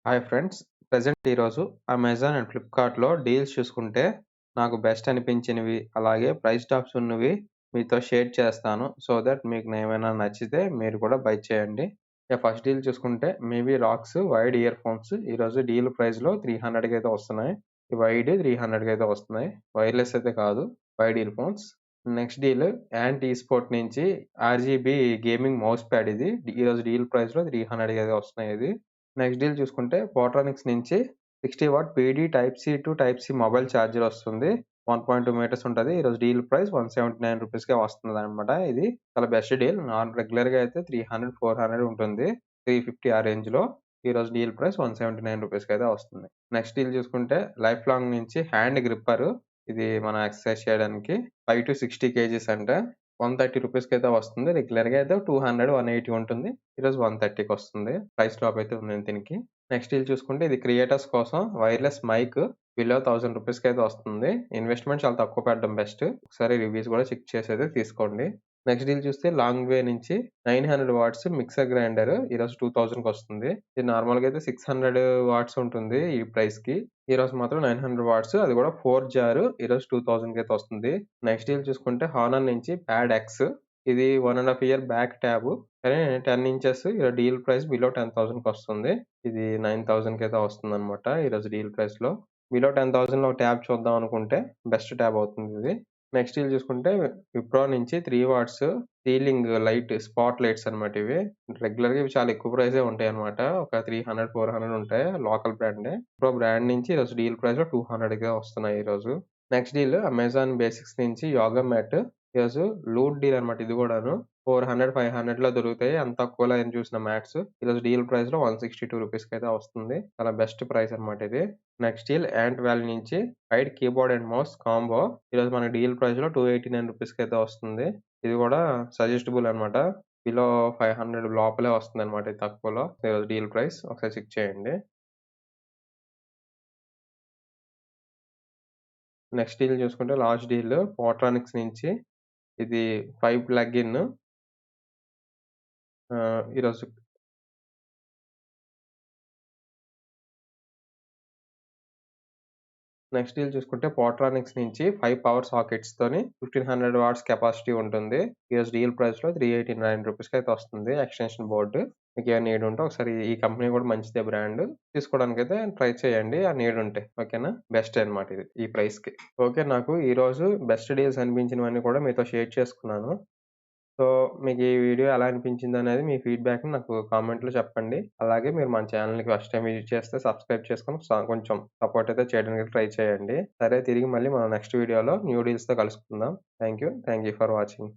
Hi friends. Present ఈరోజు Amazon and ఫ్లిప్‌కార్ట్‌లో deals చూసుకుంటే, నాకు బెస్ట్ అనిపించినవి, అలాగే ప్రైస్ టాప్స్ ఉన్నవి మీతో షేర్ చేస్తాను. సో దట్ మీకు ఏమైనా నచ్చితే మీరు కూడా బై చేయండి. ఫస్ట్ డీల్ చూసుకుంటే maybe rocks wide year phones ఈరోజు డీల్ ప్రైస్‌లో 300కి అయితే వస్తున్నాయి. ఈ వైడ్ 300కి అయితే వస్తున్నాయి. వైర్‌లెస్ అయితే కాదు. Wide ear phones. Next deal Ant esport నుంచి ఆర్‌జీబీ గేమింగ్ మౌస్ ప్యాడ్ ఇది. ఈరోజు డీల్ ప్రైస్‌లో 300కి అయితే వస్తున్నాయి ఇది. నెక్స్ట్ డీల్ చూసుకుంటే పోట్రానిక్స్ నుంచి 60 watt PD type C to type C mobile charger వస్తుంది. 1.2 మీటర్స్ ఉంటది. ఈరోజు డీల్ ప్రైస్ ₹179కే వస్తుందన్నమాట. ఇది చాలా బెస్ట్ డీల్. రెగ్యులర్‌గా అయితే 300, 400 ఉంటుంది. 350 ఆ రేంజ్‌లో. ఈరోజు డీల్ ప్రైస్ ₹179కి అయితే వస్తుంది. నెక్స్ట్ డీల్ చూసుకుంటే లైఫ్ లాంగ్ నుంచి హ్యాండ్ గ్రిప్పర్. ఇది మనం ఎక్సర్సైజ్ చేయడానికి 5-60 కేజీస్ అంట. ₹130కి అయితే వస్తుంది. రెగ్యులర్‌గా అయితే 200, 180 ఉంటుంది. ఈరోజు 130కి వస్తుంది. ప్రైస్ డ్రాప్ అయితే ఉంది దీనికి. నెక్స్ట్ డీల్ చూసుకుంటే ఇది క్రియేటర్స్ కోసం వైర్‌లెస్ మైక్ బిలో ₹1000కి అయితే వస్తుంది. ఇన్వెస్ట్‌మెంట్ చాలా తక్కువ పెట్టడం బెస్ట్. ఒకసారి రివ్యూస్ కూడా చెక్ చేసి అయితే తీసుకోండి. నెక్స్ట్ డీల్ చూస్తే లాంగ్ వే నుంచి 900 వాట్స్ మిక్సర్ గ్రైండర్ ఈరోజు 2000కి వస్తుంది. ఇది నార్మల్‌గా అయితే 600 వాట్స్ ఉంటుంది ఈ ప్రైస్‌కి. ఈరోజు మాత్రం 900 వాట్స్ అది కూడా 4 జార్ ఈరోజు 2000కి అయితే వస్తుంది. నెక్స్ట్ డీల్ చూసుకుంటే హానర్ నుంచి ప్యాడ్ ఎక్స్. ఇది 1 ½ ఇయర్ బ్యాక్ ట్యాబ్. కానీ 10 ఇంచెస్ డీల్ ప్రైస్ బిలో 10,000కి వస్తుంది. ఇది 9,000కి అయితే వస్తుందన్నమాట ఈరోజు డీల్ ప్రైస్‌లో. బిలో 10,000లో ఒక ట్యాబ్ చూద్దాం అనుకుంటే బెస్ట్ ట్యాబ్ అవుతుంది ఇది. నెక్స్ట్ డీల్ చూసుకుంటే విప్రో నుంచి 3 watts ceiling light spot lights అన్నమాట ఇవి. రెగ్యులర్‌గా ఇవి చాలా ఎక్కువ ప్రైసే ఉంటాయన్నమాట. ఒక 300, 400 ఉంటాయి. లోకల్ బ్రాండే. విప్రో బ్రాండ్ నుంచి ఈరోజు డీల్ ప్రైస్‌లో 200కే వస్తున్నాయి ఈరోజు. నెక్స్ట్ డీల్ అమెజాన్ బేసిక్స్ నుంచి యోగా మ్యాట్. ఈరోజు లూట్ డీల్ అన్నమాట ఇది కూడాను. 400, 500లో దొరుకుతాయి. అంత తక్కువలో ఏం చూసిన మ్యాట్స్. ఈరోజు డీల్ ప్రైస్‌లో ₹162కి అయితే వస్తుంది. చాలా బెస్ట్ ప్రైస్ అన్నమాట ఇది. నెక్స్ట్ డీల్ యాంట్ వాల్యూ నుంచి wide keyboard and mouse combo. ఈరోజు మనకి డీల్ ప్రైస్‌లో ₹289కి అయితే వస్తుంది. ఇది కూడా సజెస్టబుల్ అన్నమాట. బిలో 500 లోపలే వస్తుందన్నమాట ఇది తక్కువలో. ఈరోజు డీల్ ప్రైస్ ఒకసారి చెక్ చేయండి. నెక్స్ట్ డీల్ చూసుకుంటే లాస్ట్ డీల్ పోట్రానిక్స్ నుంచి ఇది 5 ప్లగ్ ఇన్. ఈరోజు నెక్స్ట్ డీల్ చూసుకుంటే పోట్రానిక్స్ నుంచి 5 పవర్ సాకెట్స్‌తోని 1500 వాట్స్ కెపాసిటీ ఉంటుంది. ఈరోజు డీల్ ప్రైస్‌లో ₹389కి అయితే వస్తుంది ఎక్స్‌టెన్షన్ బోర్డ్. మీకేమైనా నీడ్ ఉంటే ఒకసారి ఈ కంపెనీ కూడా మంచిదే బ్రాండ్. తీసుకోవడానికైతే ట్రై చేయండి ఆ నీడ్ ఉంటే. ఓకేనా? బెస్టే అన్నమాట ఇది ఈ ప్రైస్‌కి. ఓకే. నాకు ఈరోజు బెస్ట్ డీల్స్ అనిపించినవన్నీ కూడా మీతో షేర్ చేసుకున్నాను. సో, మీకు ఈ వీడియో ఎలా అనిపించిందనేది మీ ఫీడ్‌బ్యాక్‌ని నాకు కామెంట్‌లో చెప్పండి. అలాగే మీరు మన ఛానెల్‌ని ఫస్ట్ టైమ్ విజిట్ చేస్తే సబ్స్క్రైబ్ చేసుకొని కొంచెం సపోర్ట్ అయితే చేయడానికి ట్రై చేయండి. సరే తిరిగి మళ్ళీ మనం నెక్స్ట్ వీడియోలో న్యూ డీల్స్‌తో కలుసుకుందాం. Thank you for watching.